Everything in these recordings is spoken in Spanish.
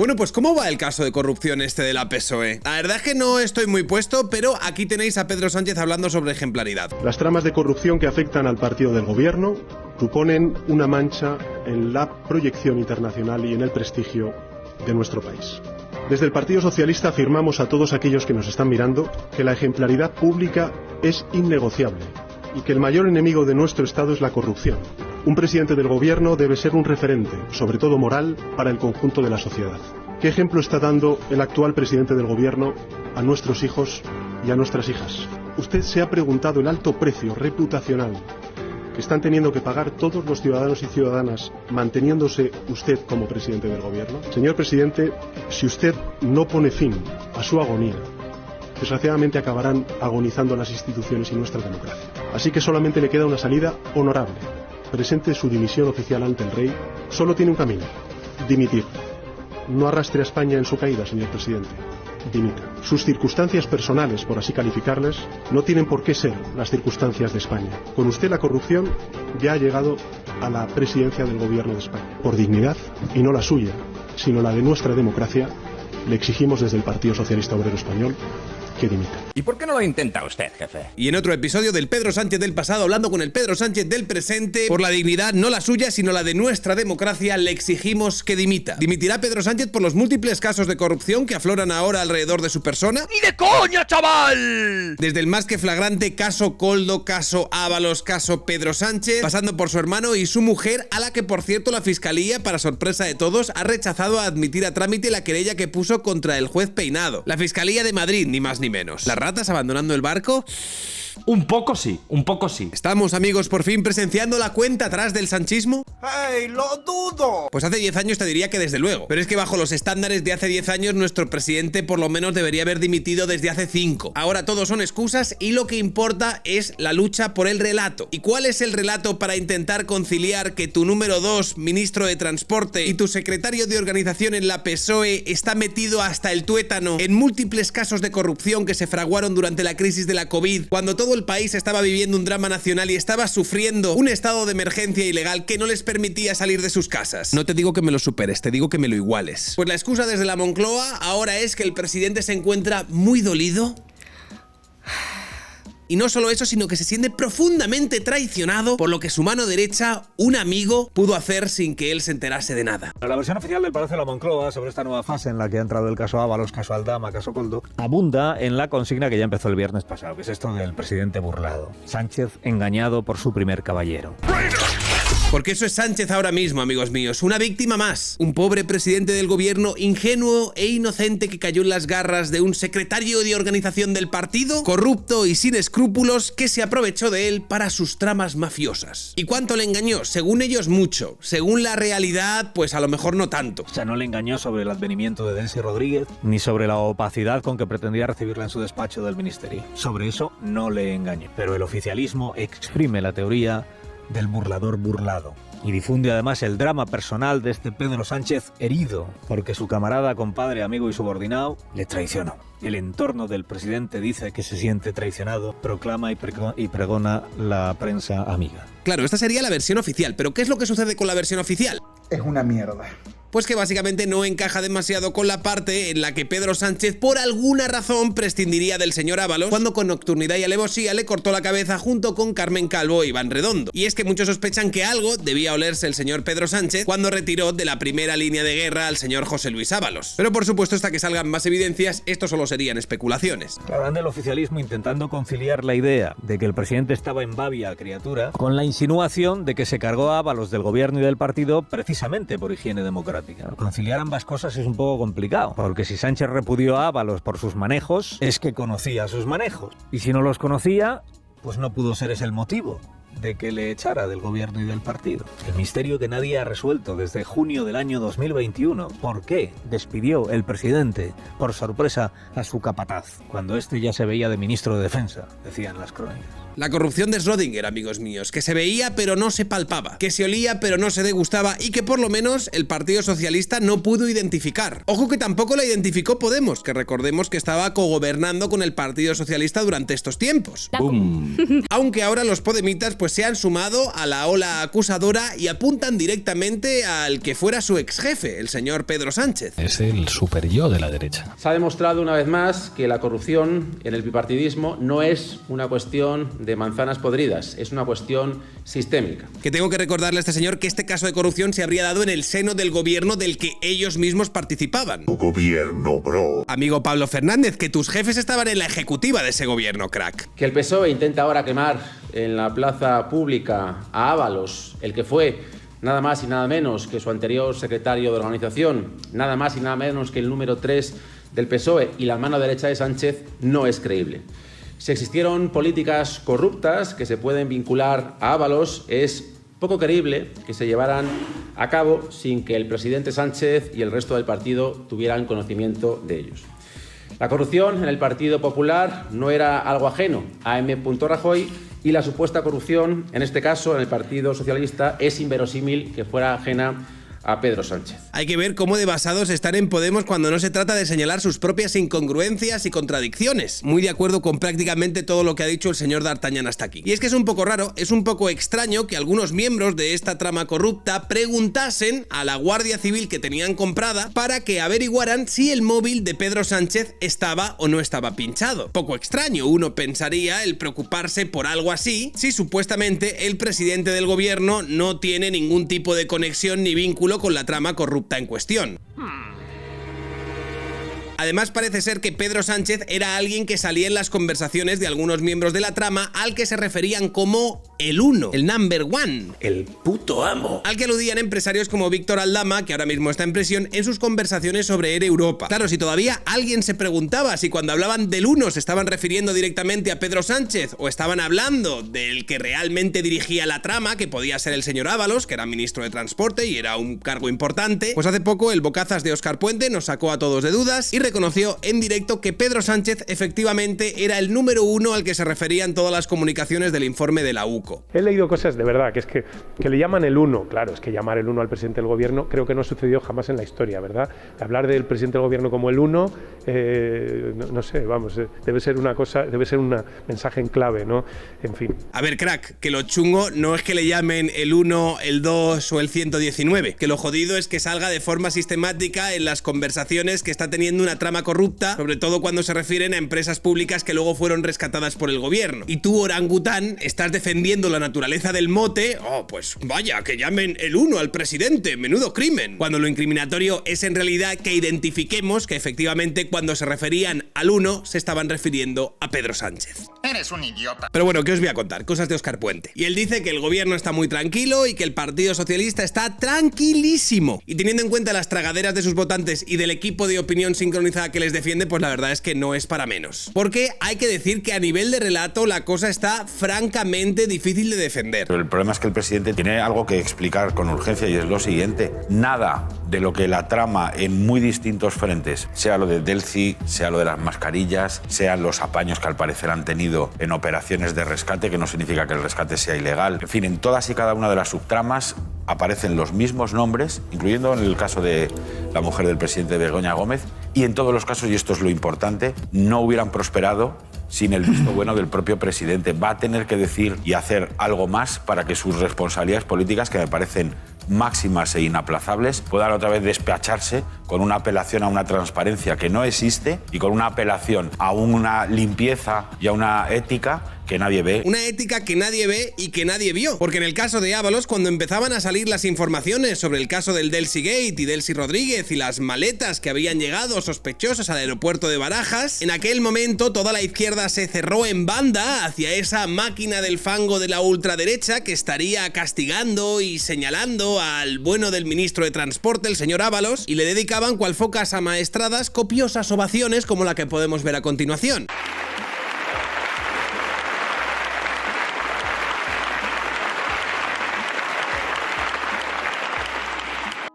Bueno, pues ¿cómo va el caso de corrupción este de la PSOE? La verdad es que no estoy muy puesto, pero aquí tenéis a Pedro Sánchez hablando sobre ejemplaridad. Las tramas de corrupción que afectan al partido del gobierno suponen una mancha en la proyección internacional y en el prestigio de nuestro país. Desde el Partido Socialista afirmamos a todos aquellos que nos están mirando que la ejemplaridad pública es innegociable y que el mayor enemigo de nuestro Estado es la corrupción. Un presidente del gobierno debe ser un referente, sobre todo moral, para el conjunto de la sociedad. ¿Qué ejemplo está dando el actual presidente del gobierno a nuestros hijos y a nuestras hijas? ¿Usted se ha preguntado el alto precio reputacional que están teniendo que pagar todos los ciudadanos y ciudadanas manteniéndose usted como presidente del gobierno? Señor presidente, si usted no pone fin a su agonía, desgraciadamente acabarán agonizando las instituciones y nuestra democracia. Así que solamente le queda una salida honorable. Presente su dimisión oficial ante el rey. Solo tiene un camino: dimitir. No arrastre a España en su caída, señor presidente. Dimita. Sus circunstancias personales, por así calificarles, no tienen por qué ser las circunstancias de España. Con usted la corrupción ya ha llegado a la presidencia del gobierno de España. Por dignidad, y no la suya, sino la de nuestra democracia, le exigimos desde el Partido Socialista Obrero Español que dimita. ¿Y por qué no lo intenta usted, jefe? Y en otro episodio del Pedro Sánchez del pasado, hablando con el Pedro Sánchez del presente, por la dignidad, no la suya, sino la de nuestra democracia, le exigimos que dimita. ¿Dimitirá Pedro Sánchez por los múltiples casos de corrupción que afloran ahora alrededor de su persona? ¡Ni de coña, chaval! Desde el más que flagrante caso Koldo, caso Ábalos, caso Pedro Sánchez, pasando por su hermano y su mujer, a la que, por cierto, la Fiscalía, para sorpresa de todos, ha rechazado a admitir a trámite la querella que puso contra el juez Peinado. La Fiscalía de Madrid, ni más ni menos. ¿Las ratas abandonando el barco? Un poco sí, un poco sí. ¿Estamos, amigos, por fin presenciando la cuenta atrás del sanchismo? ¡Hey, lo dudo! Pues hace 10 años te diría que desde luego. Pero es que bajo los estándares de hace 10 años nuestro presidente por lo menos debería haber dimitido desde hace 5. Ahora todo son excusas y lo que importa es la lucha por el relato. ¿Y cuál es el relato para intentar conciliar que tu número 2, ministro de Transporte, y tu secretario de organización en la PSOE está metido hasta el tuétano en múltiples casos de corrupción que se fraguaron durante la crisis de la COVID, cuando todo el país estaba viviendo un drama nacional y estaba sufriendo un estado de emergencia ilegal que no les permitía salir de sus casas? No te digo que me lo superes, te digo que me lo iguales. Pues la excusa desde la Moncloa ahora es que el presidente se encuentra muy dolido. Y no solo eso, sino que se siente profundamente traicionado por lo que su mano derecha, un amigo, pudo hacer sin que él se enterase de nada. La versión oficial del Palacio de la Moncloa sobre esta nueva fase en la que ha entrado el caso Ábalos, caso Aldama, caso Koldo, abunda en la consigna que ya empezó el viernes pasado, que es esto del presidente burlado. Sánchez engañado por su primer caballero. Porque eso es Sánchez ahora mismo, amigos míos, una víctima más. Un pobre presidente del gobierno ingenuo e inocente que cayó en las garras de un secretario de organización del partido, corrupto y sin escrúpulos, que se aprovechó de él para sus tramas mafiosas. ¿Y cuánto le engañó? Según ellos, mucho. Según la realidad, pues a lo mejor no tanto. O sea, no le engañó sobre el advenimiento de Delcy Rodríguez, ni sobre la opacidad con que pretendía recibirla en su despacho del ministerio. Sobre eso no le engañó. Pero el oficialismo exprime la teoría del burlador burlado y difunde además el drama personal de este Pedro Sánchez herido porque su camarada, compadre, amigo y subordinado le traicionó. El entorno del presidente dice que se siente traicionado, proclama y pregona la prensa amiga. Claro, esta sería la versión oficial, pero ¿qué es lo que sucede con la versión oficial? Es una mierda. Pues que básicamente no encaja demasiado con la parte en la que Pedro Sánchez por alguna razón prescindiría del señor Ábalos cuando con nocturnidad y alevosía le cortó la cabeza junto con Carmen Calvo e Iván Redondo. Y es que muchos sospechan que algo debía olerse el señor Pedro Sánchez cuando retiró de la primera línea de guerra al señor José Luis Ábalos. Pero por supuesto, hasta que salgan más evidencias, esto solo serían especulaciones. Hablan del oficialismo intentando conciliar la idea de que el presidente estaba en babia criatura con la insinuación de que se cargó a Ábalos del gobierno y del partido precisamente por higiene democrática. Conciliar ambas cosas es un poco complicado, porque si Sánchez repudió a Ábalos por sus manejos, es que conocía sus manejos. Y si no los conocía, pues no pudo ser ese el motivo de que le echara del gobierno y del partido. El misterio que nadie ha resuelto desde junio del año 2021. ¿Por qué despidió el presidente, por sorpresa, a su capataz, cuando este ya se veía de ministro de Defensa? Decían las crónicas. La corrupción de Schrödinger, amigos míos, que se veía pero no se palpaba, que se olía pero no se degustaba y que por lo menos el Partido Socialista no pudo identificar. Ojo que tampoco la identificó Podemos, que recordemos que estaba cogobernando con el Partido Socialista durante estos tiempos. Aunque ahora los podemitas pues se han sumado a la ola acusadora y apuntan directamente al que fuera su ex jefe, el señor Pedro Sánchez. Es el super yo de la derecha. Se ha demostrado una vez más que la corrupción en el bipartidismo no es una cuestión de manzanas podridas, es una cuestión sistémica. Que tengo que recordarle a este señor que este caso de corrupción se habría dado en el seno del gobierno del que ellos mismos participaban. Gobierno, bro. Amigo Pablo Fernández, que tus jefes estaban en la ejecutiva de ese gobierno, crack. Que el PSOE intenta ahora quemar en la plaza pública a Ábalos, el que fue nada más y nada menos que su anterior secretario de organización, nada más y nada menos que el número 3 del PSOE y la mano derecha de Sánchez, no es creíble. Si existieron políticas corruptas que se pueden vincular a Ábalos, es poco creíble que se llevaran a cabo sin que el presidente Sánchez y el resto del partido tuvieran conocimiento de ellos. La corrupción en el Partido Popular no era algo ajeno a M. Rajoy y la supuesta corrupción, en este caso en el Partido Socialista, es inverosímil que fuera ajena a Pedro Sánchez. Hay que ver cómo de basados están en Podemos cuando no se trata de señalar sus propias incongruencias y contradicciones. Muy de acuerdo con prácticamente todo lo que ha dicho el señor D'Artagnan hasta aquí. Y es que es un poco raro, es un poco extraño que algunos miembros de esta trama corrupta preguntasen a la Guardia Civil que tenían comprada para que averiguaran si el móvil de Pedro Sánchez estaba o no estaba pinchado. Poco extraño, uno pensaría el preocuparse por algo así si supuestamente el presidente del gobierno no tiene ningún tipo de conexión ni vínculo con la trama corrupta en cuestión. Además, parece ser que Pedro Sánchez era alguien que salía en las conversaciones de algunos miembros de la trama al que se referían como el uno, el number one, El puto amo. al que aludían empresarios como Víctor Aldama, que ahora mismo está en prisión, en sus conversaciones sobre Air Europa. Claro, si todavía alguien se preguntaba si cuando hablaban del uno se estaban refiriendo directamente a Pedro Sánchez o estaban hablando del que realmente dirigía la trama, que podía ser el señor Ábalos, que era ministro de Transporte y era un cargo importante, pues hace poco el bocazas de Óscar Puente nos sacó a todos de dudas y reconoció en directo que Pedro Sánchez efectivamente era el número uno al que se referían todas las comunicaciones del informe de la UCO. He leído cosas de verdad, que es que le llaman el uno. Claro, es que llamar el uno al presidente del gobierno creo que no sucedió jamás en la historia, ¿verdad? Hablar del presidente del gobierno como el uno, no sé, vamos, debe ser una cosa, debe ser un mensaje en clave, ¿no? En fin. A ver, crack, que lo chungo no es que le llamen el 1, el 2 o el 119, que lo jodido es que salga de forma sistemática en las conversaciones que está teniendo una trama corrupta, sobre todo cuando se refieren a empresas públicas que luego fueron rescatadas por el gobierno. Y tú, orangután, estás defendiendo la naturaleza del mote, pues vaya, que llamen el 1 al presidente, menudo crimen. Cuando lo incriminatorio es en realidad que identifiquemos que efectivamente cuando se referían al 1 se estaban refiriendo a Pedro Sánchez. Eres un idiota. Pero bueno, ¿qué os voy a contar? Cosas de Óscar Puente. Y él dice que el gobierno está muy tranquilo y que el Partido Socialista está tranquilísimo. Y teniendo en cuenta las tragaderas de sus votantes y del equipo de opinión sincronizada que les defiende, pues la verdad es que no es para menos. Porque hay que decir que a nivel de relato la cosa está francamente difícil de defender. Pero el problema es que el presidente tiene algo que explicar con urgencia y es lo siguiente. Nada de lo que la trama en muy distintos frentes, sea lo de Delci, sea lo de las mascarillas, sean los apaños que al parecer han tenido en operaciones de rescate, que no significa que el rescate sea ilegal. En fin, en todas y cada una de las subtramas aparecen los mismos nombres, incluyendo en el caso de la mujer del presidente Begoña Gómez, y en todos los casos, y esto es lo importante, no hubieran prosperado sin el visto bueno del propio presidente. Va a tener que decir y hacer algo más para que sus responsabilidades políticas, que me parecen máximas e inaplazables, puedan otra vez despacharse con una apelación a una transparencia que no existe y con una apelación a una limpieza y a una ética que nadie ve. Una ética que nadie ve y que nadie vio. Porque en el caso de Ábalos, cuando empezaban a salir las informaciones sobre el caso del Delcy Gate y Delcy Rodríguez y las maletas que habían llegado sospechosas al aeropuerto de Barajas, en aquel momento toda la izquierda se cerró en banda hacia esa máquina del fango de la ultraderecha que estaría castigando y señalando al bueno del ministro de Transporte, el señor Ábalos, y le dedicaban cual focas amaestradas copiosas ovaciones como la que podemos ver a continuación.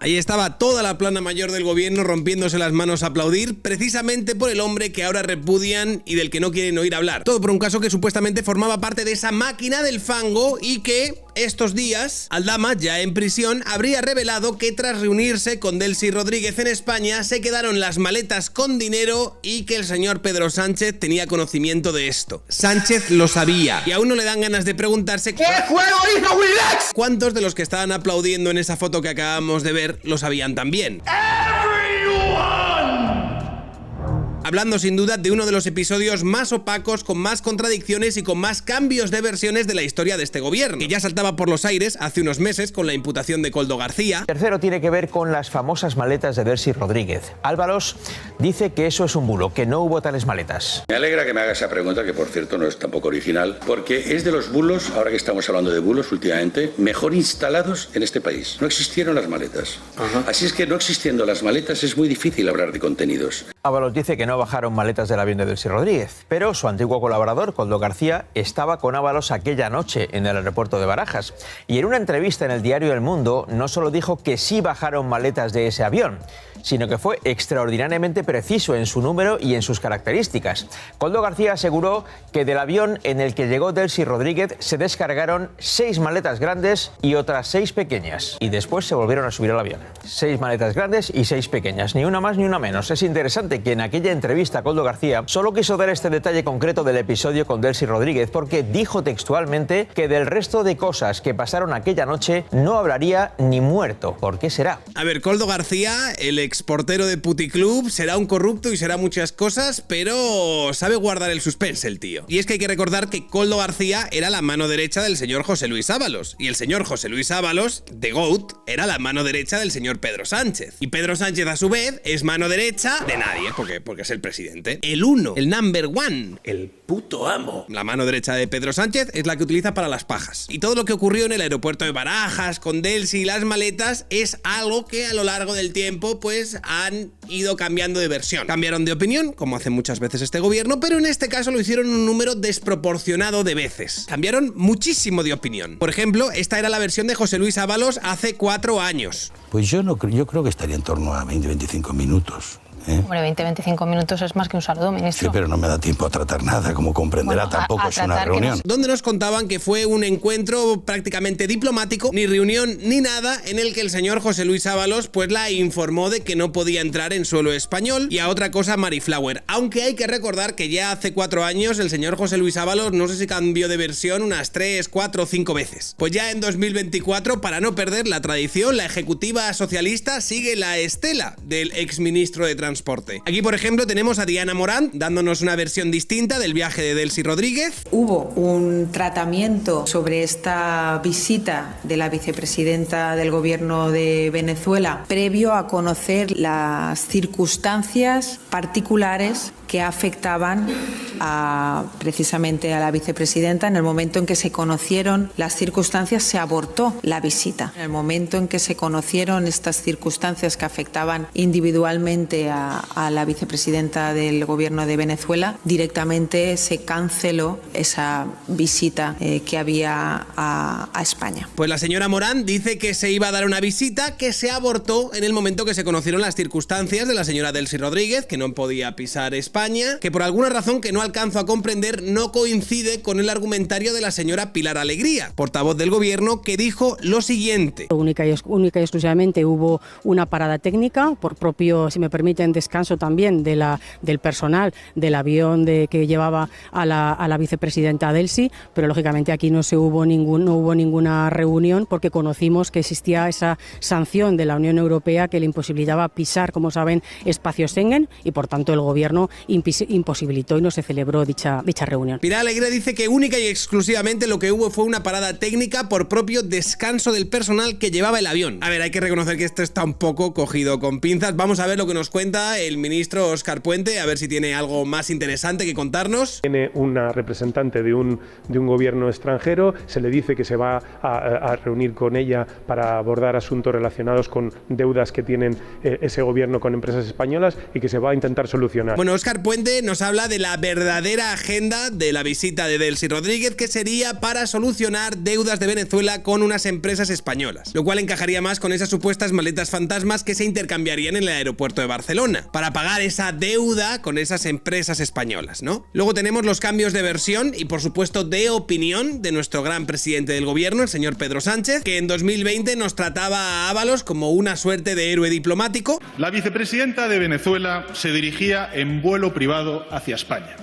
Ahí estaba toda la plana mayor del gobierno rompiéndose las manos a aplaudir, precisamente por el hombre que ahora repudian y del que no quieren oír hablar. Todo por un caso que supuestamente formaba parte de esa máquina del fango y que estos días Aldama, ya en prisión, habría revelado que tras reunirse con Delcy Rodríguez en España se quedaron las maletas con dinero y que el señor Pedro Sánchez tenía conocimiento de esto. Sánchez lo sabía y aún no le dan ganas de preguntarse ¿qué juego hizo Willax? ¿Cuántos de los que estaban aplaudiendo en esa foto que acabamos de ver lo sabían también? Hablando sin duda de uno de los episodios más opacos, con más contradicciones y con más cambios de versiones de la historia de este gobierno, que ya saltaba por los aires hace unos meses con la imputación de Koldo García. Tercero tiene que ver con las famosas maletas de Delcy Rodríguez. Ábalos dice que eso es un bulo, que no hubo tales maletas. Me alegra que me haga esa pregunta, que por cierto no es tampoco original, porque es de los bulos, ahora que estamos hablando de bulos últimamente, mejor instalados en este país. No existieron las maletas. Así es que no existiendo las maletas es muy difícil hablar de contenidos. Ábalos dice que no bajaron maletas del avión de Delcy Rodríguez, pero su antiguo colaborador, Koldo García, estaba con Ábalos aquella noche en el aeropuerto de Barajas. Y en una entrevista en el diario El Mundo, no solo dijo que sí bajaron maletas de ese avión, sino que fue extraordinariamente preciso en su número y en sus características. Koldo García aseguró que del avión en el que llegó Delcy Rodríguez se descargaron 6 maletas grandes y otras 6 pequeñas. Y después se volvieron a subir al avión. 6 maletas grandes y 6 pequeñas, ni una más ni una menos. Es interesante que en aquella entrevista Koldo García solo quiso dar este detalle concreto del episodio con Delcy Rodríguez porque dijo textualmente que del resto de cosas que pasaron aquella noche no hablaría ni muerto. ¿Por qué será? A ver, Koldo García, el exportero de Puticlub, será un corrupto y será muchas cosas, pero sabe guardar el suspense el tío. Y es que hay que recordar que Koldo García era la mano derecha del señor José Luis Ábalos, y el señor José Luis Ábalos, de GOAT, era la mano derecha del señor Pedro Sánchez. Y Pedro Sánchez, a su vez, es mano derecha de nadie, porque es el presidente. El uno, el number one, el puto amo. La mano derecha de Pedro Sánchez es la que utiliza para las pajas. Y todo lo que ocurrió en el aeropuerto de Barajas, con Delcy y las maletas, es algo que a lo largo del tiempo, pues, han ido cambiando de versión. Cambiaron de opinión, como hace muchas veces este gobierno, pero en este caso lo hicieron un número desproporcionado de veces. Cambiaron muchísimo de opinión. Por ejemplo, esta era la versión de José Luis Ábalos hace 4 años. Pues yo creo que estaría en torno a 20-25 minutos. Hombre, 20-25 minutos es más que un saludo, ministro. Sí, pero no me da tiempo a tratar nada, como comprenderá, bueno, tampoco es una reunión. Donde nos contaban que fue un encuentro prácticamente diplomático, ni reunión ni nada, en el que el señor José Luis Ábalos pues la informó de que no podía entrar en suelo español, y a otra cosa Mariflower. Aunque hay que recordar que ya hace 4 años el señor José Luis Ábalos no sé si cambió de versión unas 3, 4 o 5 veces. Pues ya en 2024, para no perder la tradición, la ejecutiva socialista sigue la estela del exministro de Transporte. Aquí, por ejemplo, tenemos a Diana Morant dándonos una versión distinta del viaje de Delcy Rodríguez. Hubo un tratamiento sobre esta visita de la vicepresidenta del gobierno de Venezuela previo a conocer las circunstancias particulares que afectaban precisamente a la vicepresidenta. En el momento en que se conocieron las circunstancias, se abortó la visita. En el momento en que se conocieron estas circunstancias que afectaban individualmente a la vicepresidenta del gobierno de Venezuela, directamente se canceló esa visita que había a España. Pues la señora Morán dice que se iba a dar una visita que se abortó en el momento que se conocieron las circunstancias de la señora Delcy Rodríguez, que no podía pisar España, que por alguna razón que no alcanzo a comprender no coincide con el argumentario de la señora Pilar Alegría, portavoz del gobierno, que dijo lo siguiente. Única y exclusivamente hubo una parada técnica por propio, si me permiten, descanso también del personal del avión que llevaba a la vicepresidenta Delcy, pero lógicamente aquí no hubo ninguna reunión porque conocimos que existía esa sanción de la Unión Europea que le imposibilitaba pisar, como saben, espacio Schengen, y por tanto el gobierno imposibilitó y no se celebró dicha reunión. Pilar Alegría dice que única y exclusivamente lo que hubo fue una parada técnica por propio descanso del personal que llevaba el avión. A ver, hay que reconocer que esto está un poco cogido con pinzas. Vamos a ver lo que nos cuenta presenta el ministro Óscar Puente, a ver si tiene algo más interesante que contarnos. Tiene una representante de un gobierno extranjero, se le dice que se va a reunir con ella para abordar asuntos relacionados con deudas que tienen ese gobierno con empresas españolas y que se va a intentar solucionar. Bueno, Óscar Puente nos habla de la verdadera agenda de la visita de Delcy Rodríguez, que sería para solucionar deudas de Venezuela con unas empresas españolas, lo cual encajaría más con esas supuestas maletas fantasmas que se intercambiarían en el aeropuerto de Barcelona, para pagar esa deuda con esas empresas españolas, ¿no? Luego tenemos los cambios de versión y por supuesto de opinión de nuestro gran presidente del gobierno, el señor Pedro Sánchez, que en 2020 nos trataba a Ábalos como una suerte de héroe diplomático. La vicepresidenta de Venezuela se dirigía en vuelo privado hacia España.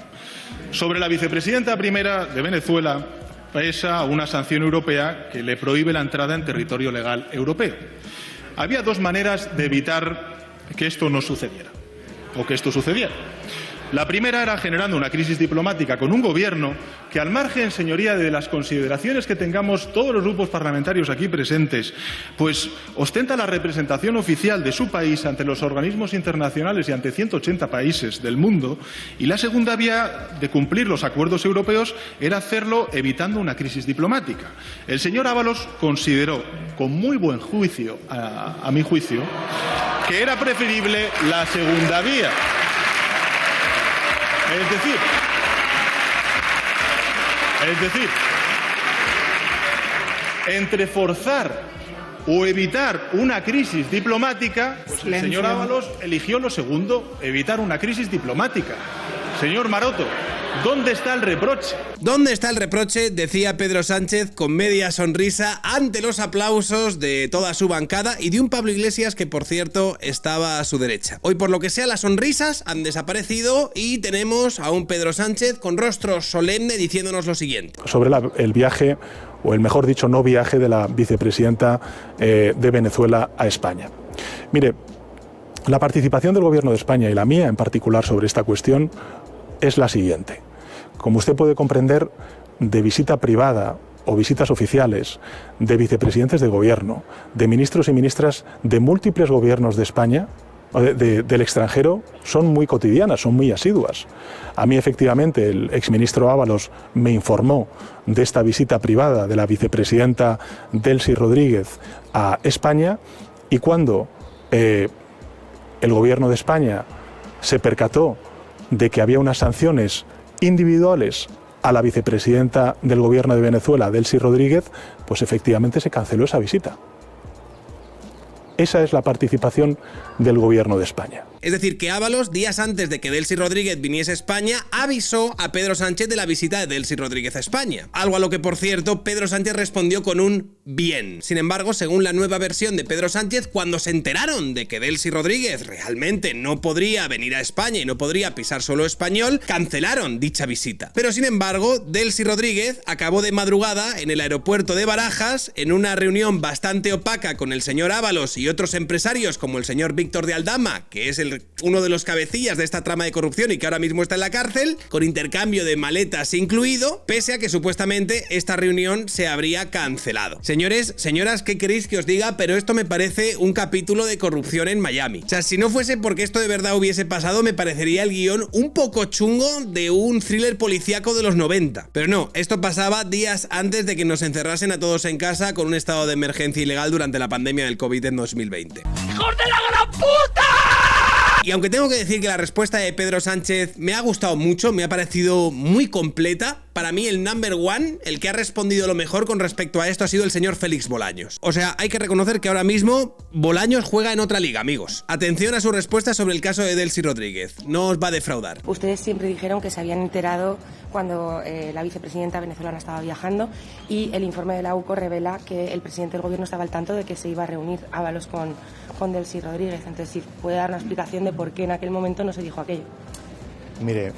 Sobre la vicepresidenta primera de Venezuela pesa una sanción europea que le prohíbe la entrada en territorio legal europeo. Había dos maneras de evitar que esto no sucediera, o que esto sucediera. La primera era generando una crisis diplomática con un gobierno que, al margen, señoría, de las consideraciones que tengamos todos los grupos parlamentarios aquí presentes, pues ostenta la representación oficial de su país ante los organismos internacionales y ante 180 países del mundo. Y la segunda vía de cumplir los acuerdos europeos era hacerlo evitando una crisis diplomática. El señor Ábalos consideró, con muy buen juicio, a mi juicio, que era preferible la segunda vía. Es decir, entre forzar o evitar una crisis diplomática, pues el señor Ábalos eligió lo segundo, evitar una crisis diplomática. Señor Maroto, ¿dónde está el reproche? ¿Dónde está el reproche?, decía Pedro Sánchez con media sonrisa ante los aplausos de toda su bancada y de un Pablo Iglesias que, por cierto, estaba a su derecha. Hoy, por lo que sea, las sonrisas han desaparecido y tenemos a un Pedro Sánchez con rostro solemne diciéndonos lo siguiente. Sobre el viaje, o el mejor dicho, no viaje de la vicepresidenta de Venezuela a España. Mire, la participación del Gobierno de España y la mía en particular sobre esta cuestión es la siguiente. Como usted puede comprender, de visita privada o visitas oficiales de vicepresidentes de gobierno, de ministros y ministras de múltiples gobiernos de España, del extranjero, son muy cotidianas, son muy asiduas. A mí, efectivamente, el exministro Ábalos me informó de esta visita privada de la vicepresidenta Delcy Rodríguez a España, y cuando el gobierno de España se percató de que había unas sanciones individuales a la vicepresidenta del gobierno de Venezuela, Delcy Rodríguez, pues efectivamente se canceló esa visita. Esa es la participación del gobierno de España. Es decir, que Ábalos, días antes de que Delcy Rodríguez viniese a España, avisó a Pedro Sánchez de la visita de Delcy Rodríguez a España. Algo a lo que, por cierto, Pedro Sánchez respondió con un bien. Sin embargo, según la nueva versión de Pedro Sánchez, cuando se enteraron de que Delcy Rodríguez realmente no podría venir a España y no podría pisar suelo español, cancelaron dicha visita. Pero sin embargo, Delcy Rodríguez acabó de madrugada en el aeropuerto de Barajas en una reunión bastante opaca con el señor Ábalos y otros empresarios como el señor Víctor de Aldama, que es uno de los cabecillas de esta trama de corrupción y que ahora mismo está en la cárcel, con intercambio de maletas incluido, pese a que supuestamente esta reunión se habría cancelado. Señores, señoras, ¿qué queréis que os diga? Pero esto me parece un capítulo de corrupción en Miami. O sea, si no fuese porque esto de verdad hubiese pasado, me parecería el guión un poco chungo de un thriller policíaco de los 90. Pero no, esto pasaba días antes de que nos encerrasen a todos en casa con un estado de emergencia ilegal durante la pandemia del COVID en 2020. ¡Hijos de la gran puta! Y aunque tengo que decir que la respuesta de Pedro Sánchez me ha gustado mucho, me ha parecido muy completa, para mí el number one, el que ha respondido lo mejor con respecto a esto, ha sido el señor Félix Bolaños. O sea, hay que reconocer que ahora mismo Bolaños juega en otra liga, amigos. Atención a su respuesta sobre el caso de Delcy Rodríguez. No os va a defraudar. Ustedes siempre dijeron que se habían enterado cuando la vicepresidenta venezolana estaba viajando, y el informe de la UCO revela que el presidente del gobierno estaba al tanto de que se iba a reunir Ábalos con Delcy Rodríguez. Entonces, si puede dar una explicación de por qué en aquel momento no se dijo aquello. Mire,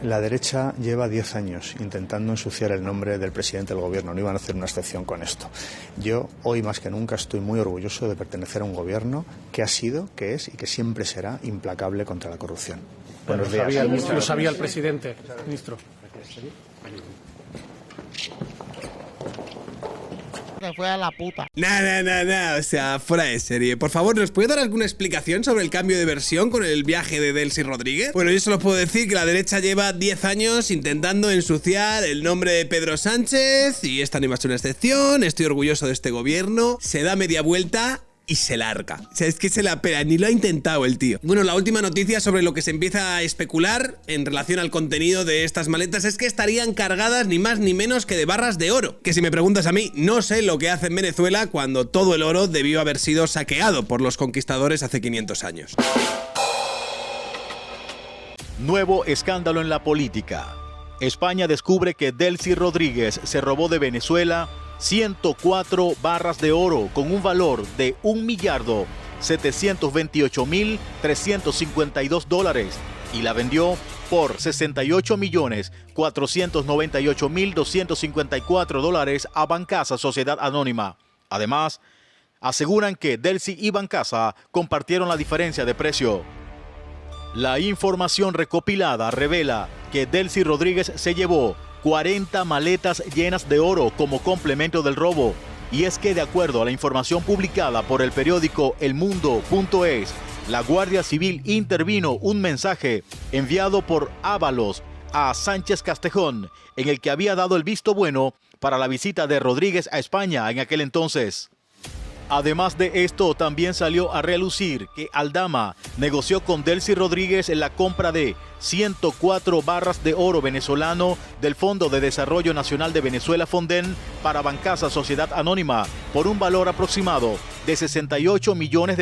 la derecha lleva 10 años intentando ensuciar el nombre del presidente del gobierno. No iban a hacer una excepción con esto. Yo, hoy más que nunca, estoy muy orgulloso de pertenecer a un gobierno que ha sido, que es y que siempre será implacable contra la corrupción. Buenos días. Lo sabía el presidente, ministro. se fue a la puta. Nah, o sea, fuera de serie. Por favor, ¿nos puede dar alguna explicación sobre el cambio de versión con el viaje de Delcy Rodríguez? Bueno, yo solo puedo decir que la derecha lleva 10 años intentando ensuciar el nombre de Pedro Sánchez y esta no iba a ser una excepción. Estoy orgulloso de este gobierno. Se da media vuelta y se larga. O sea, es que se la pela, ni lo ha intentado el tío. Bueno, la última noticia sobre lo que se empieza a especular en relación al contenido de estas maletas es que estarían cargadas ni más ni menos que de barras de oro. Que si me preguntas a mí, no sé lo que hace en Venezuela cuando todo el oro debió haber sido saqueado por los conquistadores hace 500 años. Nuevo escándalo en la política. España descubre que Delcy Rodríguez se robó de Venezuela 104 barras de oro con un valor de $1.728.352 y la vendió por $68.498.254 a Bancasa Sociedad Anónima. Además, aseguran que Delcy y Bancasa compartieron la diferencia de precio. La información recopilada revela que Delcy Rodríguez se llevó 40 maletas llenas de oro como complemento del robo. Y es que de acuerdo a la información publicada por el periódico elmundo.es, la Guardia Civil intervino un mensaje enviado por Ábalos a Sánchez Castejón, en el que había dado el visto bueno para la visita de Rodríguez a España en aquel entonces. Además de esto, también salió a relucir que Aldama negoció con Delcy Rodríguez en la compra de 104 barras de oro venezolano del Fondo de Desarrollo Nacional de Venezuela, Fonden, para Bancasa Sociedad Anónima, por un valor aproximado de $68 millones,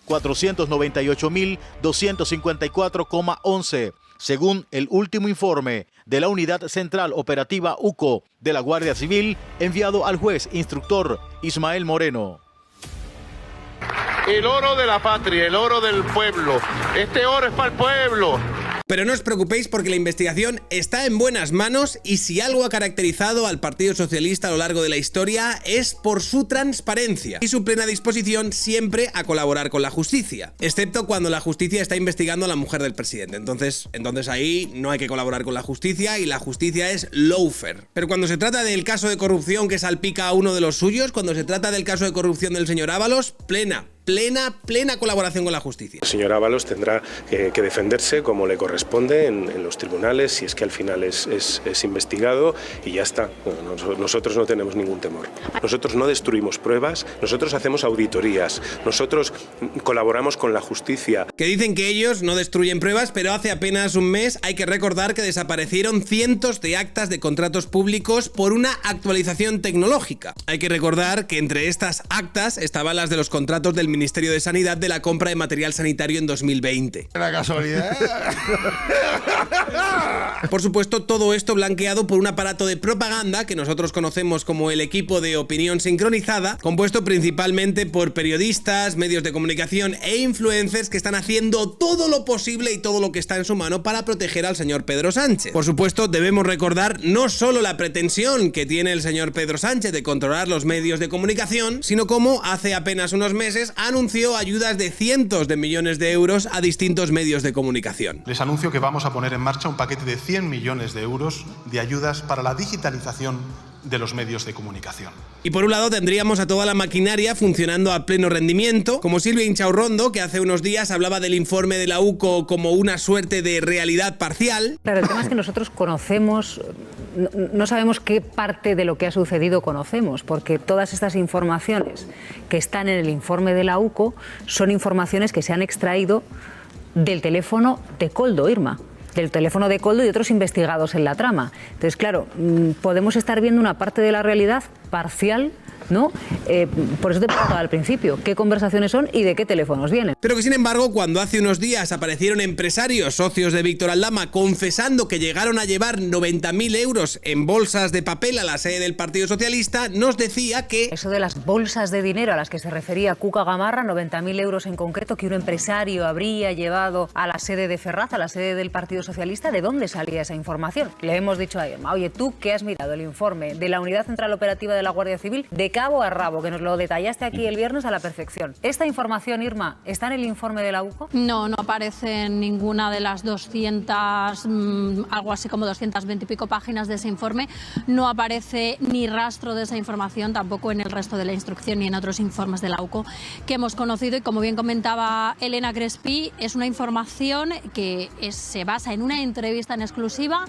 498.254,11, según el último informe de la Unidad Central Operativa UCO de la Guardia Civil, enviado al juez instructor Ismael Moreno. El oro de la patria, el oro del pueblo. Este oro es para el pueblo. Pero no os preocupéis porque la investigación está en buenas manos y si algo ha caracterizado al Partido Socialista a lo largo de la historia es por su transparencia y su plena disposición siempre a colaborar con la justicia, excepto cuando la justicia está investigando a la mujer del presidente. Entonces ahí no hay que colaborar con la justicia y la justicia es lawfare. Pero cuando se trata del caso de corrupción que salpica a uno de los suyos, cuando se trata del caso de corrupción del señor Ábalos, plena colaboración con la justicia. El señor Ábalos tendrá que defenderse como le corresponde en los tribunales, si es que al final es investigado y ya está. Nosotros no tenemos ningún temor. Nosotros no destruimos pruebas, nosotros hacemos auditorías, nosotros colaboramos con la justicia. Que dicen que ellos no destruyen pruebas, pero hace apenas un mes hay que recordar que desaparecieron cientos de actas de contratos públicos por una actualización tecnológica. Hay que recordar que entre estas actas estaban las de los contratos del Ministerio de Sanidad de la compra de material sanitario en 2020. La casualidad. Por supuesto, todo esto blanqueado por un aparato de propaganda que nosotros conocemos como el equipo de opinión sincronizada, compuesto principalmente por periodistas, medios de comunicación e influencers que están haciendo todo lo posible y todo lo que está en su mano para proteger al señor Pedro Sánchez. Por supuesto, debemos recordar no solo la pretensión que tiene el señor Pedro Sánchez de controlar los medios de comunicación, sino como hace apenas unos meses anunció ayudas de cientos de millones de euros a distintos medios de comunicación. Les anuncio que vamos a poner en marcha un paquete de 100 millones de euros de ayudas para la digitalización de los medios de comunicación. Y por un lado tendríamos a toda la maquinaria funcionando a pleno rendimiento, como Silvia Inchaurrondo, que hace unos días hablaba del informe de la UCO como una suerte de realidad parcial. Claro, el tema es que nosotros conocemos, no sabemos qué parte de lo que ha sucedido conocemos, porque todas estas informaciones que están en el informe de la UCO son informaciones que se han extraído del teléfono de Koldo, Irma. Del teléfono de Koldo y otros investigados en la trama. Entonces, claro, podemos estar viendo una parte de la realidad parcial, ¿no? Por eso te preguntaba al principio, ¿qué conversaciones son y de qué teléfonos vienen? Pero que sin embargo, cuando hace unos días aparecieron empresarios socios de Víctor Aldama confesando que llegaron a llevar 90.000 euros en bolsas de papel a la sede del Partido Socialista, nos decía que... Eso de las bolsas de dinero a las que se refería Cuca Gamarra, 90.000 euros en concreto, que un empresario habría llevado a la sede de Ferraz, a la sede del Partido Socialista, ¿de dónde salía esa información? Le hemos dicho a Irma, oye, tú que has mirado el informe de la Unidad Central Operativa de la Guardia Civil, de cabo a rabo, porque nos lo detallaste aquí el viernes a la perfección. ¿Esta información, Irma, está en el informe de la UCO? No aparece en ninguna de las 200, algo así como 220 y pico páginas de ese informe. No aparece ni rastro de esa información, tampoco en el resto de la instrucción ni en otros informes de la UCO que hemos conocido. Y como bien comentaba Elena Crespi, es una información que se basa en una entrevista en exclusiva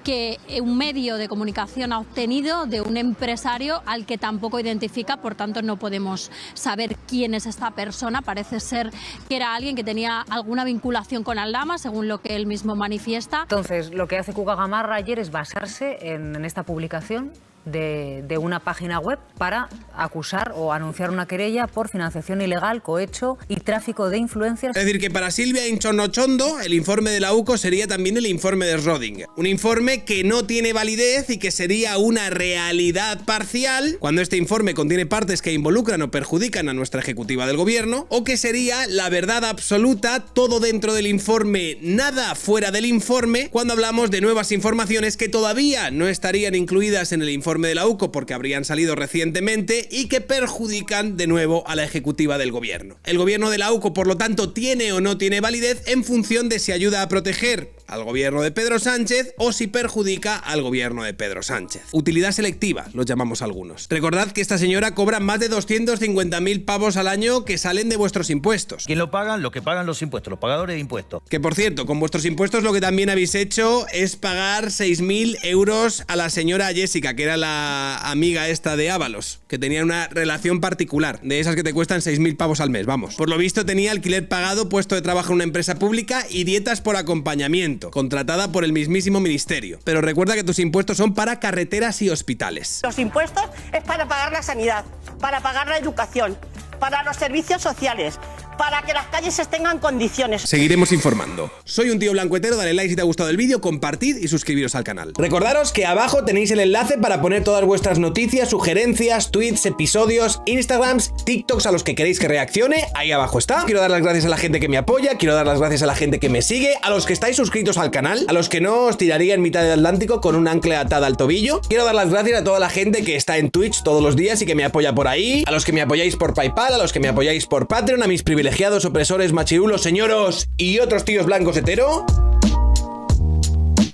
que un medio de comunicación ha obtenido de un empresario al que tampoco identifica, por tanto no podemos saber quién es esta persona. Parece ser que era alguien que tenía alguna vinculación con Aldama, según lo que él mismo manifiesta. Entonces, lo que hace Cuca Gamarra ayer es basarse en esta publicación de una página web para acusar o anunciar una querella por financiación ilegal, cohecho y tráfico de influencias. Es decir, que para Silvia Inchonochondo el informe de la UCO sería también el informe de Schrödinger. Un informe que no tiene validez y que sería una realidad parcial cuando este informe contiene partes que involucran o perjudican a nuestra ejecutiva del gobierno, o que sería la verdad absoluta, todo dentro del informe, nada fuera del informe, cuando hablamos de nuevas informaciones que todavía no estarían incluidas en el informe de la UCO porque habrían salido recientemente y que perjudican de nuevo a la ejecutiva del gobierno. El gobierno de la UCO, por lo tanto, tiene o no tiene validez en función de si ayuda a proteger al gobierno de Pedro Sánchez o si perjudica al gobierno de Pedro Sánchez. Utilidad selectiva, lo llamamos algunos. Recordad que esta señora cobra más de 250.000 pavos al año que salen de vuestros impuestos. ¿Quién lo pagan? Lo que pagan los impuestos, los pagadores de impuestos. Que por cierto, con vuestros impuestos lo que también habéis hecho es pagar 6.000 euros a la señora Jessica, que era la amiga esta de Ábalos, que tenía una relación particular, de esas que te cuestan 6.000 pavos al mes, vamos. Por lo visto tenía alquiler pagado, puesto de trabajo en una empresa pública y dietas por acompañamiento, contratada por el mismísimo ministerio. Pero recuerda que tus impuestos son para carreteras y hospitales. Los impuestos es para pagar la sanidad, para pagar la educación, para los servicios sociales, para que las calles estén en condiciones. Seguiremos informando. Soy un tío blancuetero, dale like si te ha gustado el vídeo, compartid y suscribiros al canal. Recordaros que abajo tenéis el enlace para poner todas vuestras noticias, sugerencias, tweets, episodios, Instagrams, TikToks a los que queréis que reaccione. Ahí abajo está. Quiero dar las gracias a la gente que me apoya, quiero dar las gracias a la gente que me sigue, a los que estáis suscritos al canal, a los que no os tiraría en mitad del Atlántico con un ancla atada al tobillo. Quiero dar las gracias a toda la gente que está en Twitch todos los días y que me apoya por ahí, a los que me apoyáis por PayPal, a los que me apoyáis por Patreon, a mis privilegiados, opresores, machirulos, señoros y otros tíos blancos hetero.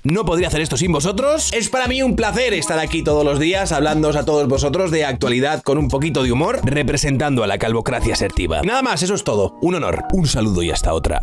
No podría hacer esto sin vosotros. Es para mí un placer estar aquí todos los días hablándoos a todos vosotros de actualidad con un poquito de humor, representando a la calvocracia asertiva. Y nada más, eso es todo. Un honor, un saludo y hasta otra.